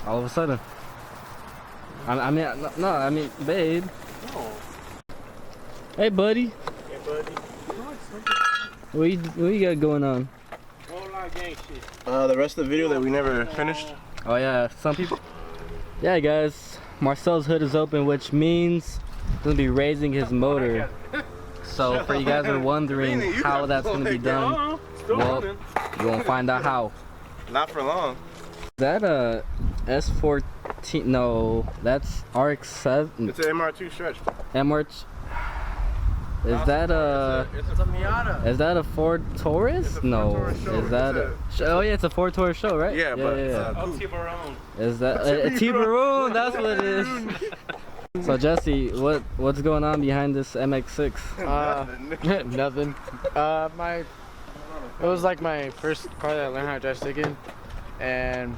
All of a sudden. I mean, babe. No. Hey, buddy. Hey, buddy. What you got going on? Whole lot of gang shit. The rest of the video that we never finished. Oh yeah, some people. Yeah, guys, Marcel's hood is open, which means he's gonna be raising his motor. So for you guys who are wondering how that's gonna be done, well, you're gonna find out how. Not for long. Is that a S14? No, that's RX-7. It's an MR2 stretch. MR. Is that a? It's a Miata. Is that a Ford Taurus? No. Is that a? Oh yeah, it's a Ford Taurus show, right? Yeah, but T-Baron. Is that a T-Baron? That's what it is. So Jesse, what's going on behind this MX-6? Nothing. It was like my first car that I learned how to drive stick in, and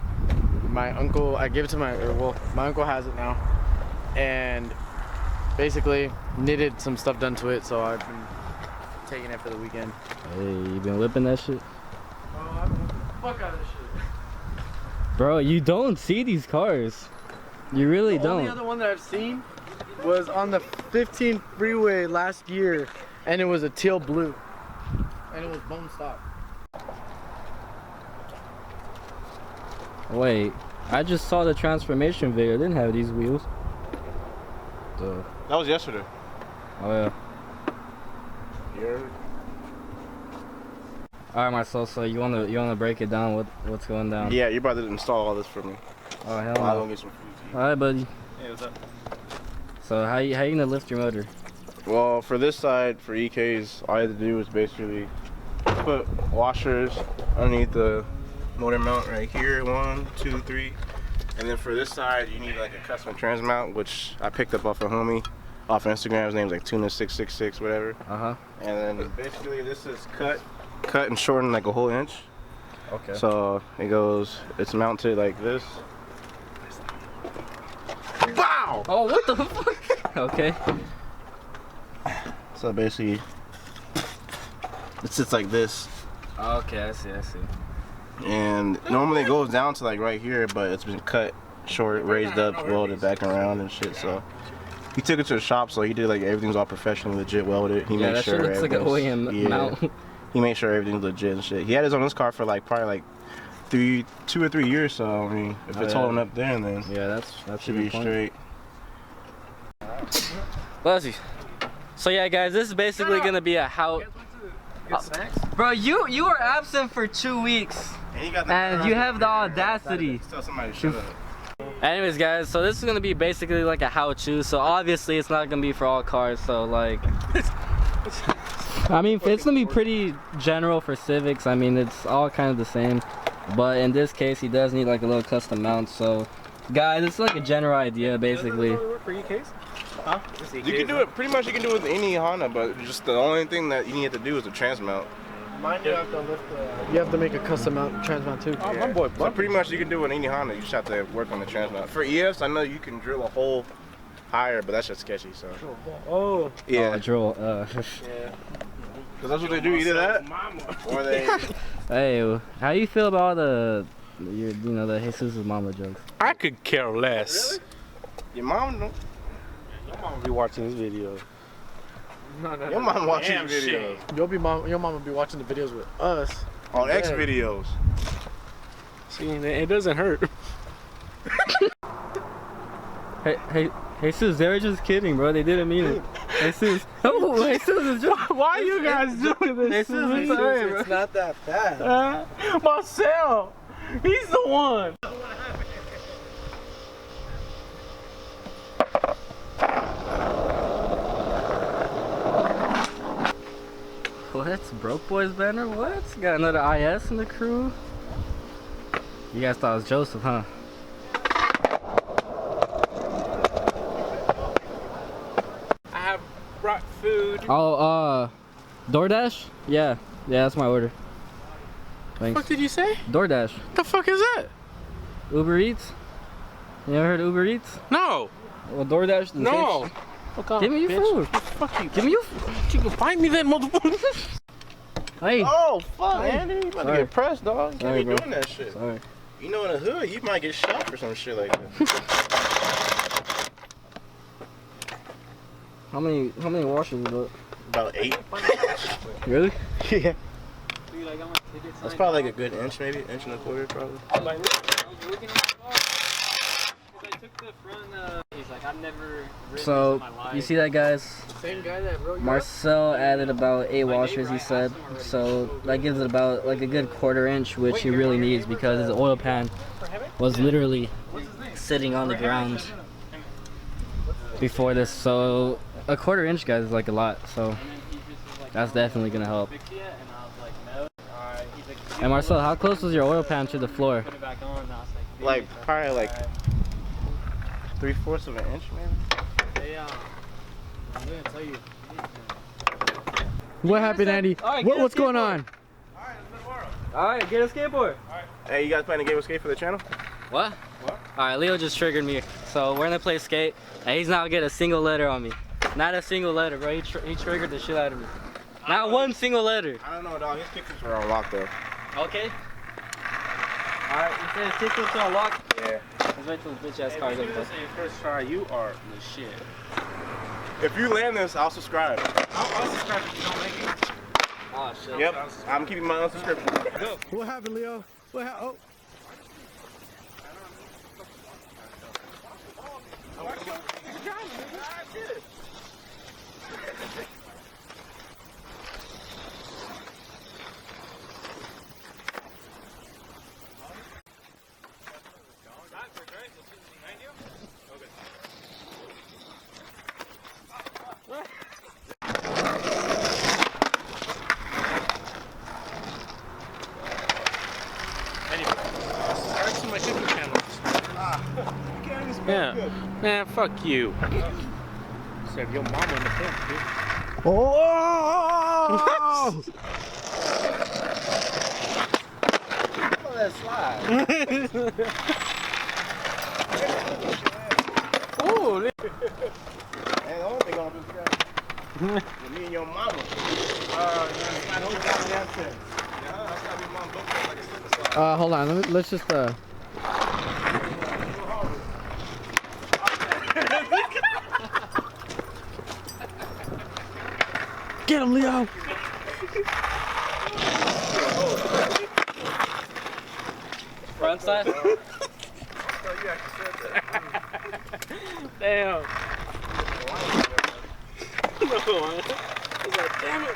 my uncle, I gave it to my uncle has it now, and basically needed some stuff done to it, so I've been taking it for the weekend. Hey, you been whipping that shit? Oh, I've been whipping the fuck out of this shit. Bro, you don't see these cars. You really don't. The only other one that I've seen was on the 15 freeway last year, and it was a teal blue, and it was bone stock. Wait, I just saw the transformation video. It didn't have these wheels. So. that was yesterday. Oh yeah. Yeah. All right, Marcel. So you wanna break it down? What's going down? Yeah, you're about to install all this for me. Oh hell I'm no. gonna get some food to eat. All right, buddy. Hey, what's up? So how you gonna lift your motor? Well, for this side, for EKs, all I had to do was basically put washers underneath the motor mount right here. 1, 2, 3. And then for this side, you need like a custom trans mount, which I picked up off a homie off Instagram. His name's like Tuna666, whatever. Uh-huh. And then basically this is cut and shortened like a whole inch. Okay. So it's mounted like this. Wow! Oh, what the fuck? Okay. So basically, it sits like this. Okay, I see. And normally it goes down to like right here, but it's been cut short, raised up, welded back around and shit. So he took it to the shop, so he did like everything's all professional, legit welded. He made that sure shit looks like an OEM mount. He made sure everything's legit and shit. He had his on this car for like probably like 2 or 3 years. So I mean, if it's holding up there, then yeah, that should be straight. Buzzy. So yeah, guys, this is basically gonna be a how. Bro, you are absent for 2 weeks, and you have the audacity. Tell somebody to shut up. Anyways, guys, so this is gonna be basically like a how-to. So obviously, it's not gonna be for all cars. So like, I mean, it's gonna be pretty general for Civics. I mean, it's all kind of the same, but in this case, he does need like a little custom mount. So, guys, it's like a general idea, basically. For EKs? Huh? You can do it, pretty much you can do it with any Honda, but just the only thing that you need to do is the trans mount. Mine, you have to lift you have to make a custom mount trans mount too. Oh, my boy. So pretty much you can do it with any Honda, you just have to work on the trans mount. For EFs, I know you can drill a hole higher, but that's just sketchy, so. Oh. Yeah. Drill. Yeah. Cause that's what they do, either that, or they... Hey, how you feel about the Jesus' mama jokes? I could care less. Really? Your mom don't. Your mom will be watching this video. No. Your mom watching videos. Your mom will be watching the videos with us. On X videos. See, it doesn't hurt. Hey, Jesus, they were just kidding, bro. They didn't mean it. Jesus, Jesus is just. Why are you guys doing this? Jesus, sorry, bro. It's not that bad. Marcel, he's the one. What? Broke Boys banner? What? Got another IS in the crew? You guys thought it was Joseph, huh? I have brought food. Oh, DoorDash? Yeah, that's my order. Thanks. What did you say? DoorDash. The fuck is that? Uber Eats? You ever heard of Uber Eats? No. Well, DoorDash? No. Give me your food. Fuck you. Give me your You can find me that motherfucker. Hey. Oh, fuck, Andy. You about to get pressed, dog. You can't Sorry, be bro. doing that shit. Sorry. You know, in the hood, you might get shot for some shit like that. How many washers is it? About 8. Really? Yeah. That's probably like a good inch, maybe. Inch and a quarter, probably. So, you see that, guys? Same guy that wrote Marcel added about 8 washers, he said. So that gives it about like a good 1/4 inch, which he really needs because his oil pan was literally sitting on the ground before this. So a 1/4 inch, guys, is like a lot. So that's definitely gonna help. And Marcel, how close was your oil pan to the floor? Like, probably like 3/4 of an inch, maybe. I'm gonna tell you. What happened, Andy? Right, What's going on? Alright, get a skateboard. Hey, you guys planning to game with skate for the channel? What? Alright, Leo just triggered me. So we're gonna play skate, and he's not gonna get a single letter on me. Not a single letter, bro. He triggered the shit out of me. Not one single letter. I don't know, dog. His kickflips are unlocked, though. Okay. Alright, you say his kickflips are unlocked? Yeah. Let's wait till this bitch ass car goes. First try, you are the shit. If you land this, I'll subscribe. I'll subscribe if you don't make it. Oh shit. Yep. I'm keeping my own subscription. What happened, Leo? What happened? Yeah. Man, fuck you. Said your mama in the front, dude. Oh! That slide. Ooh, Hey, the only thing on this guy. With me and your mama. Hold on. Let's just Get him, Leo! Front side? damn. Damn it.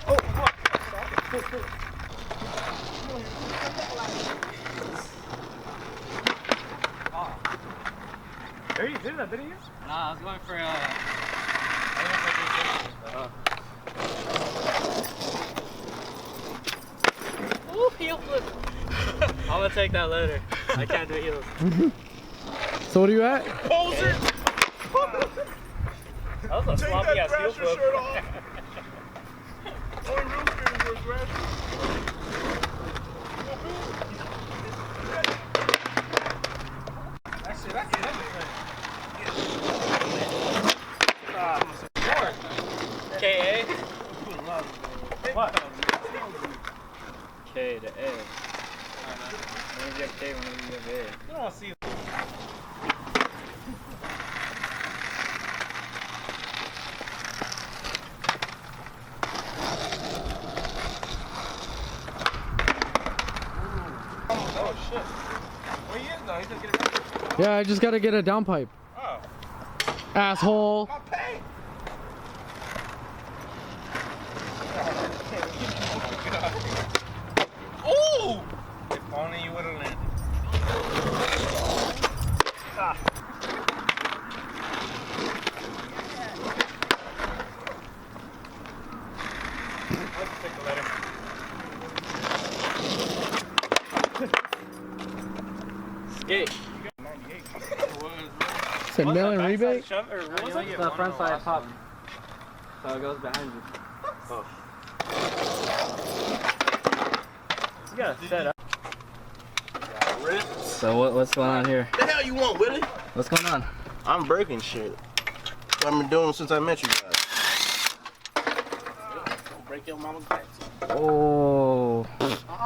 Oh, fuck. There you did that, didn't you? Nah, I was going for Ooh, heel flip. I'm gonna take that later. I can't do heels. So what are you at? Poser! That was a sloppy ass heel flip. shirt off. Only real fingers was red. K-A? What? K to A. Whenever you have K, whenever you have A. You don't want to see. Oh shit. Where he is now? He's just getting ready. Yeah, I just gotta get a downpipe. Oh. Asshole. My pay! Ooh! If only you would have landed. Ah. Let's take the letter. Skate. It's a million rebate? Shove, or what was it? The front side pop. So it goes behind you. You gotta set up. So what's going on here? What the hell you want, Willie? What's going on? I'm breaking shit. What I've been doing since I met you guys. break your mama's back. Oh.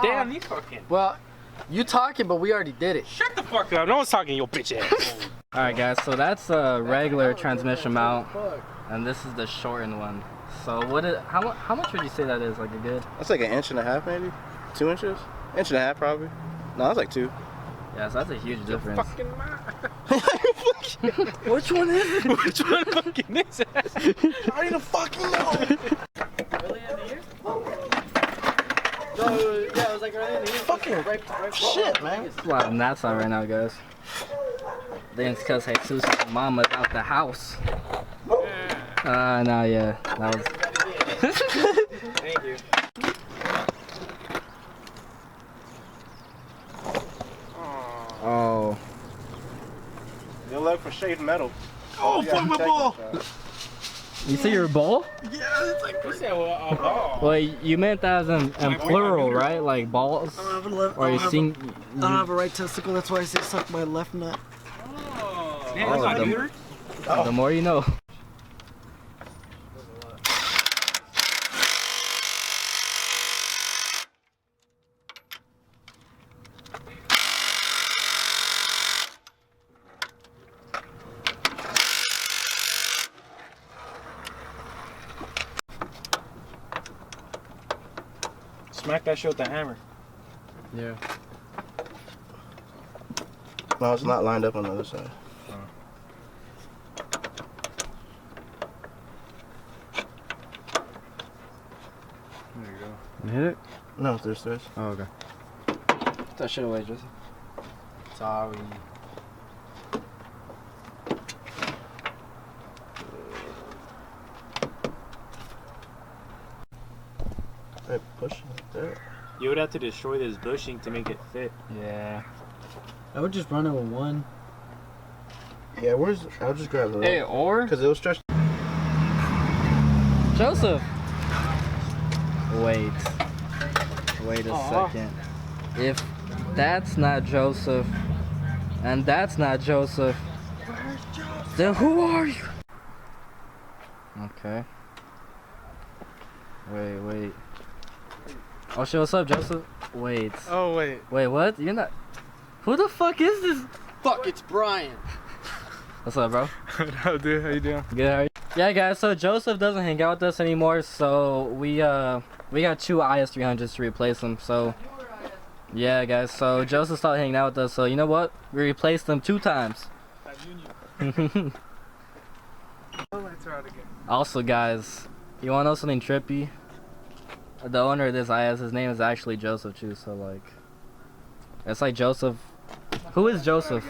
Damn, you fucking. Well, you talking, but we already did it. Shut the fuck up. No one's talking your bitch ass. Alright guys, so that's a regular transmission mount, and this is the shortened one. So how much would you say that is, like a good? That's like 1.5 inches, maybe? 2 inches? 1.5 inches probably. No, that's like 2. Yeah, so that's a huge difference. Fucking Which one is it? Which one fucking is it? I don't even fucking know. Early in the year? No, yeah, it was like early in the year. Fucking right shit, man. It's a lot of gnats out right now, guys. Then it's because Jesus' mama's out the house. No, yeah, that was. Thank you. Oh. Good luck for shaved metal. Oh, fuck my ball. You see your bowl? Yeah, it's like you said, well, a ball. Well, you meant that as in plural, right? Like balls? Or you seen? I don't have a right testicle, that's why I say suck my left nut. Oh, Oh, that's the- not The more you know. Smack that shit with the hammer. Yeah. No, it's not lined up on the other side. There you go. You hit it? No, there's this. Oh, okay. Put that shit away, Jesse. Sorry. Hey, push it like that. You would have to destroy this bushing to make it fit. Yeah. I would just run it with one. Yeah, I'll just grab the Hey, or because it'll stretch. Joseph. Wait a second. If that's not Joseph, and that's not Joseph, then who are you? Okay. Wait. Oh shit, what's up, Joseph? Wait. Oh, wait. Wait, what? You're not. Who the fuck is this? Fuck, it's Brian. What's up, bro? No, dude, how you doing? Good, how are you? Yeah, guys, so Joseph doesn't hang out with us anymore, so we got 2 IS-300s to replace them, so... Yeah, guys, so Joseph stopped hanging out with us, so you know what? We replaced them 2 times. Also, guys, you wanna know something trippy? The owner of this IS, his name is actually Joseph too, so like... It's like Joseph... Who is Joseph?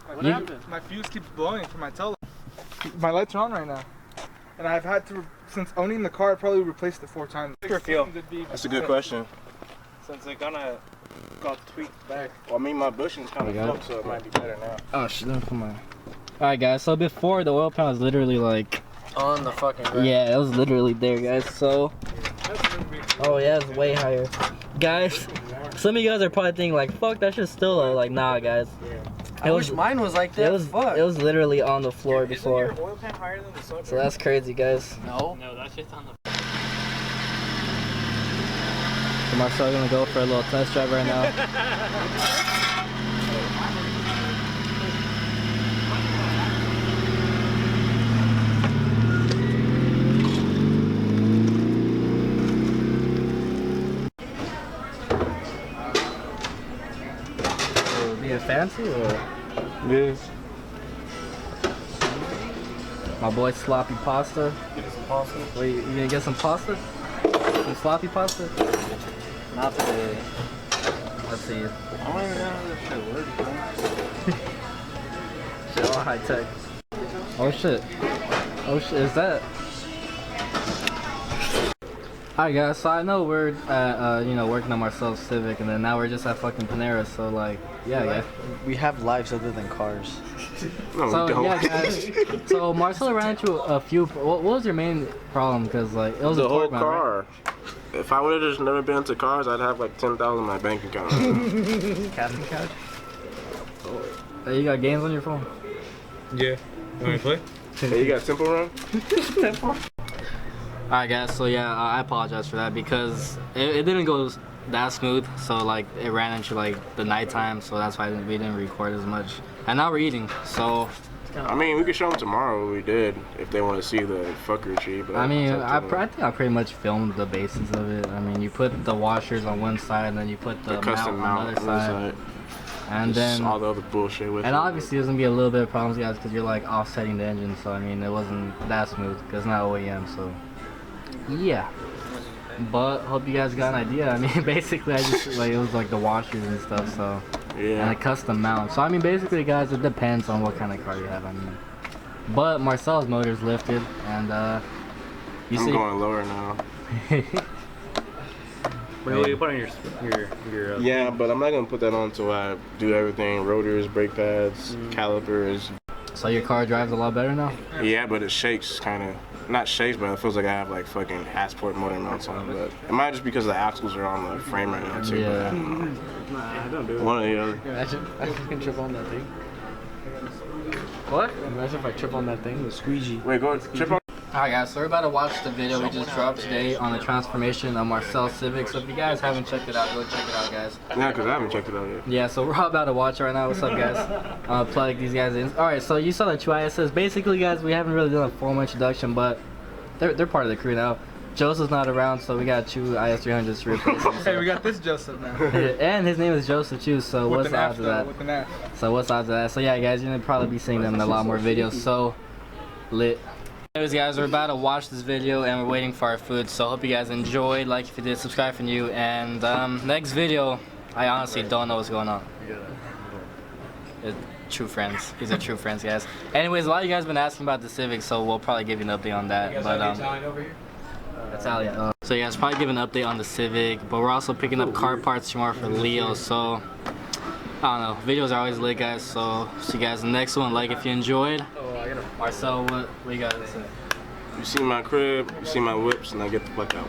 What You- happened? My fuse keeps blowing from my tele. My lights are on right now. And I've had to, since owning the car, I probably replaced it 4 times. That's a good question. Since they're gonna got tweaked back. Well, I mean, my bushing's kind We of got fucked, so it might be better now. Oh shit, come on. Alright guys, so before the oil pan was literally like... On the fucking rack. Yeah, it was literally there, guys, so... Oh yeah, it's way higher. Guys, some of you guys are probably thinking like, fuck, that shit's still low. Like, nah, guys. I wish mine was like that. It was Fuck. it was literally on the floor before. Isn't your oil pan higher than the soda? So that's crazy, guys. No. No, that's just on the. So Marcel gonna go for a little test drive right now. Being fancy or? Yes. My boy sloppy pasta. Wait, you gonna get some pasta? Some sloppy pasta? Not today. Let's see. I don't even know how this shit works. Shit, all high tech. Oh shit. Oh shit, is that? Alright guys, so I know we're working on Marcel's Civic, and then now we're just at fucking Panera, so like, yeah. We have lives other than cars. No, So we don't. yeah, guys. So Marcel ran into a few. What was your main problem? Because like it was The a whole torque mount, right? car. If I would have just never been into cars, I'd have like 10,000 in my bank account. Casting couch. Hey, you got games on your phone? Yeah. You want me to play? Hey, you got Temple Run? Alright guys, so yeah, I apologize for that because it didn't go that smooth. So like it ran into like the nighttime, so that's why we didn't record as much. And now we're eating, so. I mean, we could show them tomorrow what we did if they want to see the fucker tree. But I mean, I think I pretty much filmed the basis of it. I mean, you put the washers on one side, and then you put the custom mount on the other side. And just then all the other bullshit with it. And obviously there's gonna be a little bit of problems, guys, because you're like offsetting the engine. So I mean, it wasn't that smooth because it's not OEM. So yeah. But hope you guys got an idea. I mean, basically, I just like it was like the washers and stuff. So. Yeah. And a custom mount. So I mean, basically, guys, it depends on what kind of car you have. I mean, but Marcel's motor's lifted, and I'm going lower now. What do you put on your yeah, but I'm not gonna put that on until I do everything: rotors, brake pads, calipers. So your car drives a lot better now? Yeah, but it shakes kind of. Not shakes, but it feels like I have like fucking Assport motor mounts on. But it might just because the axles are on the frame right now too. Yeah. Yeah, don't do it. One or the other. Imagine I can trip on that thing. What? Imagine if I trip on that thing. The squeegee. Wait, go trip on. Alright guys, so we're about to watch the video we just dropped today on the transformation of Marcel Civic. So if you guys haven't checked it out, go check it out, guys. Yeah, because I haven't checked it out yet. Yeah, so we're all about to watch right now. What's up, guys? Plug these guys in. Alright, so you saw the two ISs. Basically, guys, we haven't really done a formal introduction, but they're part of the crew now. Joseph's not around, so we got two IS300s to replace him. Hey, we got this Joseph now. And his name is Joseph too, so what's the odds of that? With an F. So what's the odds of that? So yeah, guys, you're gonna probably be seeing them in a lot more videos. So lit. Anyways, guys, we're about to watch this video and we're waiting for our food. So hope you guys enjoyed. Like if you did, subscribe for new. And next video, I honestly don't know what's going on. True friends. These are true friends, guys. Anyways, a lot of you guys been asking about the Civic, so we'll probably give you an update on that. But Italian. So yeah, it's probably give an update on the Civic, but we're also picking up car parts tomorrow for Leo. So I don't know. Videos are always lit, guys. So see you guys in the next one. Like if you enjoyed. Marcel, what you got to say? You see my crib, you see my whips, and I get the fuck out.